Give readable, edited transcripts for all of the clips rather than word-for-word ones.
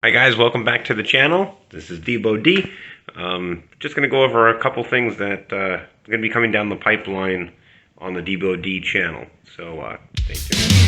Hi guys, welcome back to the channel. This is Debo D. Just going to go over a couple things that are going to be coming down the pipeline on the Debo D channel. So stay tuned.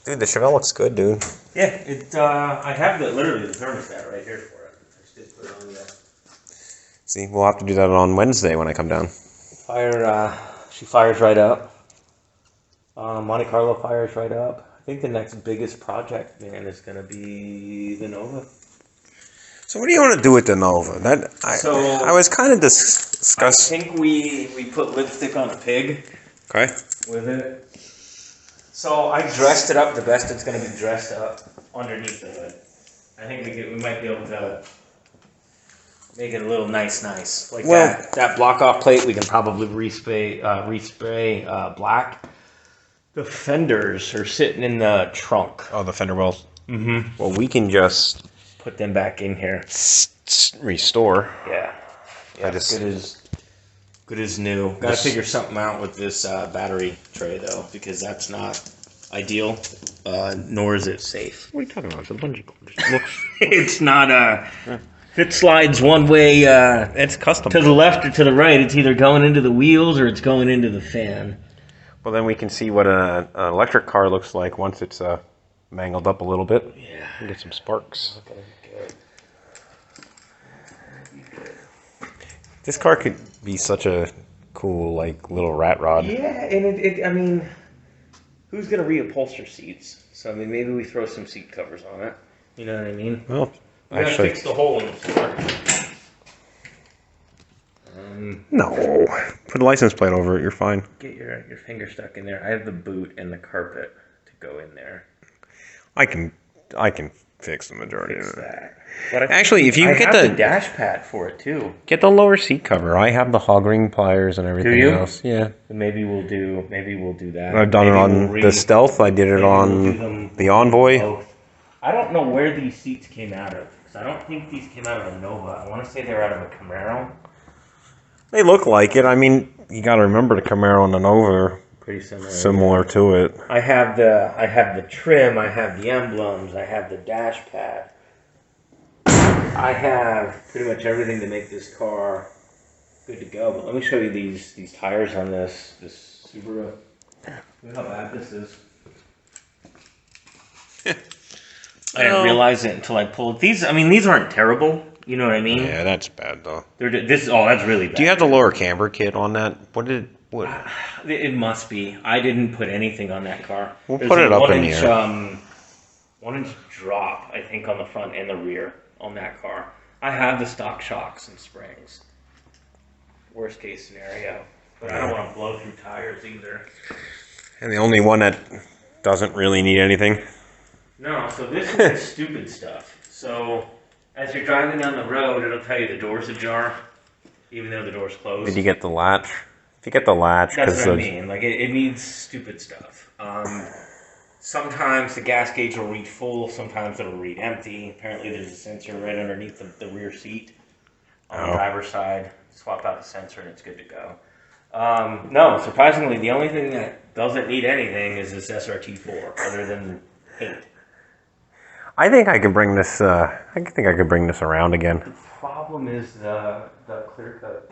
Dude, the Chevelle looks good, dude. Yeah, I have literally the thermostat right here for it. I just did put it on the See, we'll have to do that on Wednesday when I come down. She fires right up. Monte Carlo fires right up. I think the next biggest project, man, is gonna be the Nova. So what do you want to do with the Nova? I was kind of discussing. I think we put lipstick on a pig. Okay. With it. So I dressed it up the best it's going to be dressed up underneath the hood. I think we might be able to make it a little nice. Like that block off plate, we can probably respray black. The fenders are sitting in the trunk. Oh, the fender wells. Mm-hmm. Well, we can just put them back in here. Restore. Yeah. Good as new. Got to figure something out with this battery tray though, because that's not ideal, nor is it safe. What are you talking about? It's a bungee cord. It's not if it slides one way. It's custom to the left or to the right. It's either going into the wheels or it's going into the fan. Well, then we can see what an electric car looks like once it's mangled up a little bit. Yeah. And get some sparks. Okay, good. This car could be such a cool, like, little rat rod. Yeah, and I mean, who's going to reupholster seats? So, I mean, maybe we throw some seat covers on it. You know what I mean? Well, we gotta fix the hole in the floor. No. Put a license plate over it, you're fine. Get your finger stuck in there. I have the boot and the carpet to go in there. I can fix the majority of it. But actually, if you get the dash pad for it too. Get the lower seat cover. I have the hog ring pliers and everything else. Yeah. Maybe we'll do that. I've done it on the Stealth. I did it on the Envoy. Both. I don't know where these seats came out of, because I don't think these came out of a Nova. I want to say they're out of a Camaro. They look like it. I mean, you got to remember the Camaro and the Nova are pretty similar to it. I have the trim. I have the emblems. I have the dash pad. I have pretty much everything to make this car good to go. But let me show you these tires on this Subaru. Look how bad this is. I didn't realize it until I pulled these. I mean, these aren't terrible. You know what I mean? Yeah, that's bad though. That's really bad. Do you have the lower camber kit on that? What? It must be. I didn't put anything on that car. We'll put it up in here. 1-inch drop, I think, on the front and the rear on that car. I have the stock shocks and springs. Worst case scenario. But I don't want to blow through tires either. And the only one that doesn't really need anything? No, so this is the stupid stuff. So, as you're driving down the road, it'll tell you the door's ajar, even though the door's closed. Did you get the latch? If you get the latch... That's what I mean. Like, it needs stupid stuff. Sometimes the gas gauge will read full, sometimes it'll read empty. Apparently there's a sensor right underneath the rear seat on the driver's side. Swap out the sensor and it's good to go. No, surprisingly, the only thing that doesn't need anything is this SRT4, other than paint. I think I could bring this. I think I could bring this around again. The problem is the clear coat.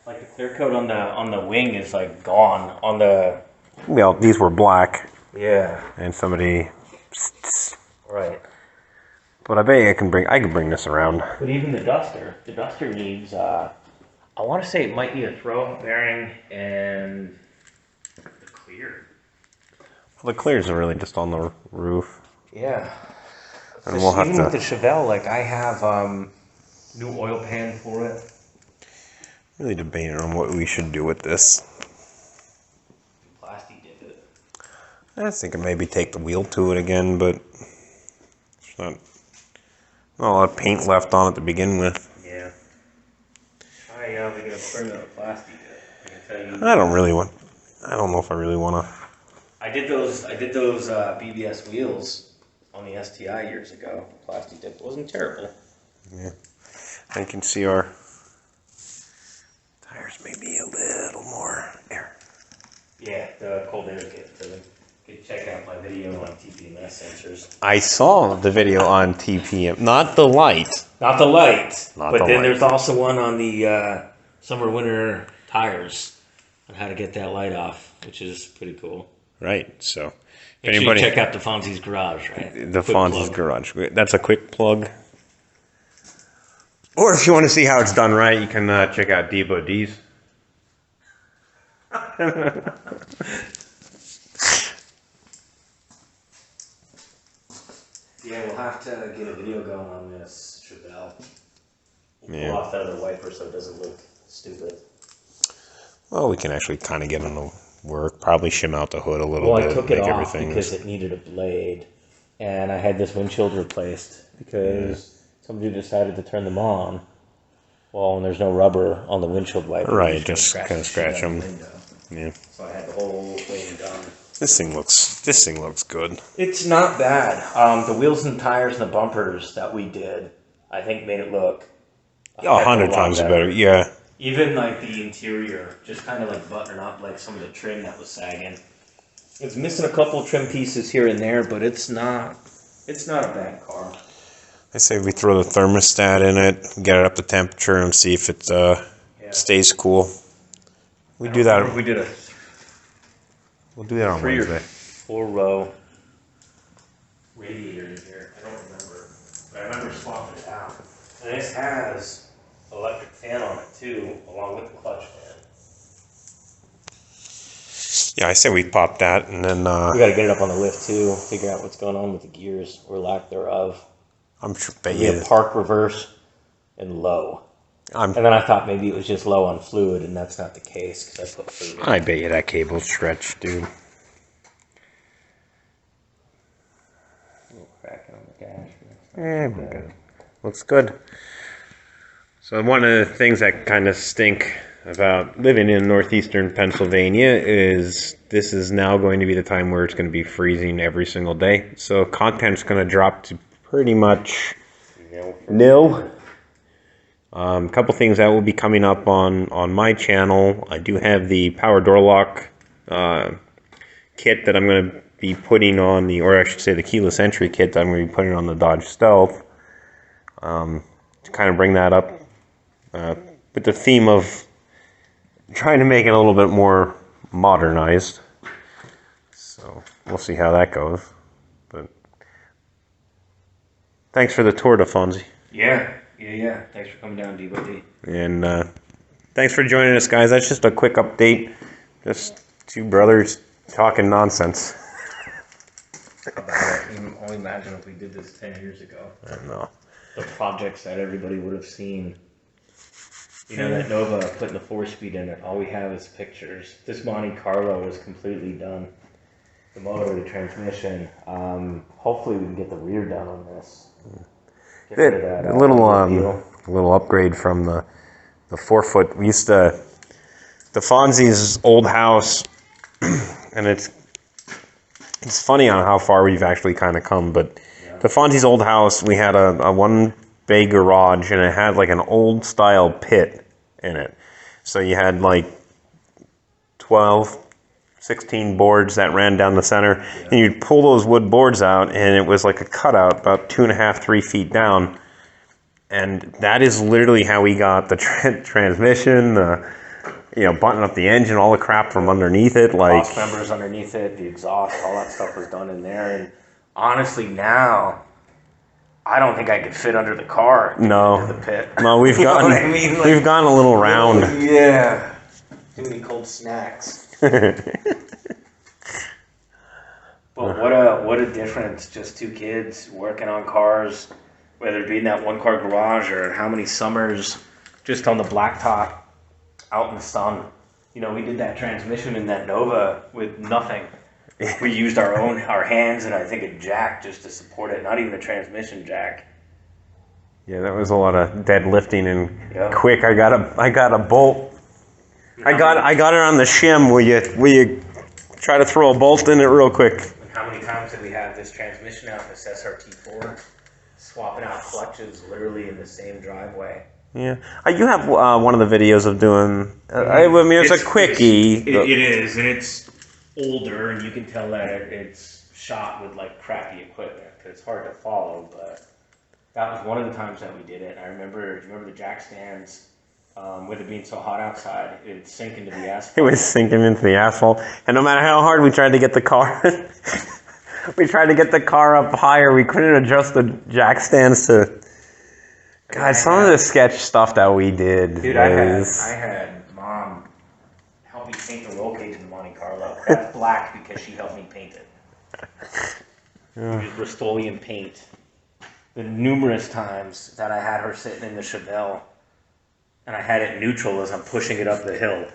Like the clear coat on the wing is like gone on the. Well, these were black. Yeah. And somebody. Right. But I bet I can bring this around. But even the Duster needs. I want to say it might need a throw-up bearing and the clear. Well, the clears are really just on the roof. Yeah. And we'll have with the Chevelle, like I have new oil pan for it. Really debating on what we should do with this. Plastic dip it. I was thinking maybe take the wheel to it again, but there's not a lot of paint left on it to begin with. Yeah. Try we got a permanent plastic dip. I can tell you. I don't know if I really want to. I did those BBS wheels on the STI years ago. Plastic dip wasn't terrible. Yeah. I can see our tires may be a little more air. Yeah, the cold air kit for them. You can check out my video on TPMS sensors. I saw the video on TPM, not the light. Not the light, Not but the then light. there's also one on the summer winter tires on how to get that light off, which is pretty cool. Right. So, if Make sure you check out the Fonzie's Garage, right? the Quick Fonzie's plug. Garage. That's a quick plug. Or if you want to see how it's done right, you can check out Debo D's. Yeah, we'll have to get a video going on this, Chevelle. We'll Yeah. pull off that other wiper so it doesn't look stupid. Well, we can actually kind of get them to work. Probably shim out the hood a little Well, bit. I took it make off everything. because it needed a blade, and I had this windshield replaced because somebody decided to turn them on. Well, and there's no rubber on the windshield wiper. Right, You're just gonna kinda the shit scratch out of the 'em. window. Yeah. So I had the whole thing done. This thing looks good. It's not bad. The wheels and tires and the bumpers that we did, I think, made it look a heck of 100 lot times better. Yeah. Even like the interior, just kind of like buttoning up like some of the trim that was sagging. It's missing a couple of trim pieces here and there, but it's not a bad car. I say we throw the thermostat in it, get it up to temperature, and see if it stays cool. We do that. We did a We'll do that on 3 or Wednesday. 4 row radiator in here. I don't remember, but I remember swapping it out. And this has electric fan on it too, along with the clutch fan. Yeah, I say we pop that, and then We got to get it up on the lift too. Figure out what's going on with the gears or lack thereof. I'm sure. Bet We you. have park, reverse, and low. And then I thought maybe it was just low on fluid, and that's not the case because I put fluid in. I bet you that cable's stretched, dude. A little cracking on the dash. Yeah, we're good. Looks good. So one of the things that kind of stink about living in northeastern Pennsylvania is this is now going to be the time where it's going to be freezing every single day. So content's going to drop to pretty much nil. A couple things that will be coming up on my channel. I do have the power door lock kit that I'm going to be putting on the, or I should say the keyless entry kit that I'm going to be putting on the Dodge Stealth. To kind of bring that up with the theme of trying to make it a little bit more modernized. So we'll see how that goes. But thanks for the tour, Fonzie. Yeah. Thanks for coming down, D-Body. And thanks for joining us, guys. That's just a quick update. Just two brothers talking nonsense. Only imagine if we did this 10 years ago. I don't know. The projects that everybody would have seen. You know, that Nova putting the 4-speed in it, all we have is pictures. This Monte Carlo was completely done. The motor, the transmission. Hopefully we can get the rear done on this. Get rid of that, A little deal. little upgrade from the 4-foot. We used to the Fonzie's old house, and it's funny on how far we've actually kind of come. But the Fonzie's old house, we had a one bay garage, and it had like an old style pit in it. So you had like 12, 16 boards that ran down the center, and you'd pull those wood boards out, and it was like a cutout about 2.5, 3 feet down. And that is literally how we got the transmission, button up the engine, all the crap from underneath it. Like, Box members underneath it, the exhaust, all that stuff was done in there. And honestly, now I don't think I could fit under the car. No. Into the pit. No, we've You know gotten what I mean? Like, we've gotten a little round. Yeah. Too many cold snacks. But what a difference! Just two kids working on cars, whether it be in that one car garage or how many summers just on the blacktop out in the sun. You know, we did that transmission in that Nova with nothing. We used our hands and I think a jack just to support it. Not even a transmission jack. Yeah, that was a lot of deadlifting and Yeah. quick. I got a bolt. I got it on the shim where you try to throw a bolt in it real quick. How many times did we have this transmission out in this SRT4? Swapping out clutches literally in the same driveway. Yeah, you have one of the videos of doing. I mean, it's a quickie. It is, and it's older, and you can tell that it's shot with like crappy equipment because it's hard to follow. But that was one of the times that we did it. I remember. Do you remember the jack stands? With it being so hot outside, it'd sink into the asphalt. It was sinking into the asphalt, and no matter how hard we tried to get the car, up higher, we couldn't adjust the jack stands to. God, some of the sketch stuff that we did. Dude, I had Mom help me paint the roll cage in Monte Carlo. That's black because she helped me paint it. We used Rust-Oleum paint. The numerous times that I had her sitting in the Chevelle and I had it neutral as I'm pushing it up the hill.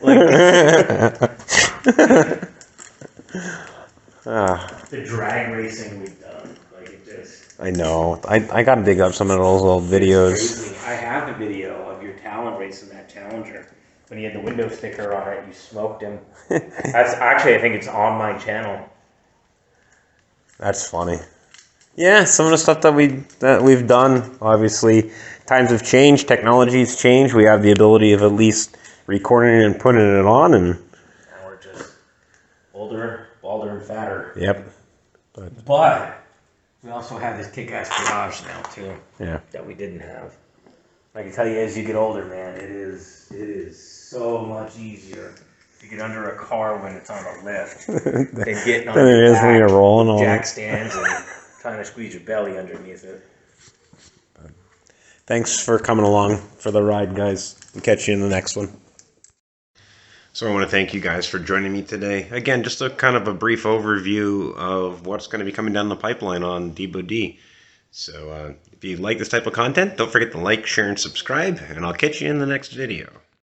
The drag racing we've done. Like it just... I know. I gotta dig up some of those old videos. Crazy. I have the video of your Talon racing that Challenger. When he had the window sticker on it, you smoked him. That's actually, I think it's on my channel. That's funny. Yeah, some of the stuff that we've done, obviously, times have changed, technology's changed. We have the ability of at least recording it and putting it on, and now we're just older, balder, and fatter. Yep. But we also have this kick-ass garage now too. Yeah. That we didn't have. I can tell you, as you get older, man, it is so much easier to get under a car when it's on a lift than getting on Than it is when you're rolling on jack it. stands and trying to squeeze your belly underneath it. Thanks for coming along for the ride, guys. We'll catch you in the next one. So I want to thank you guys for joining me today. Again, just a kind of a brief overview of what's going to be coming down the pipeline on Debo D. So if you like this type of content, don't forget to like, share, and subscribe, and I'll catch you in the next video.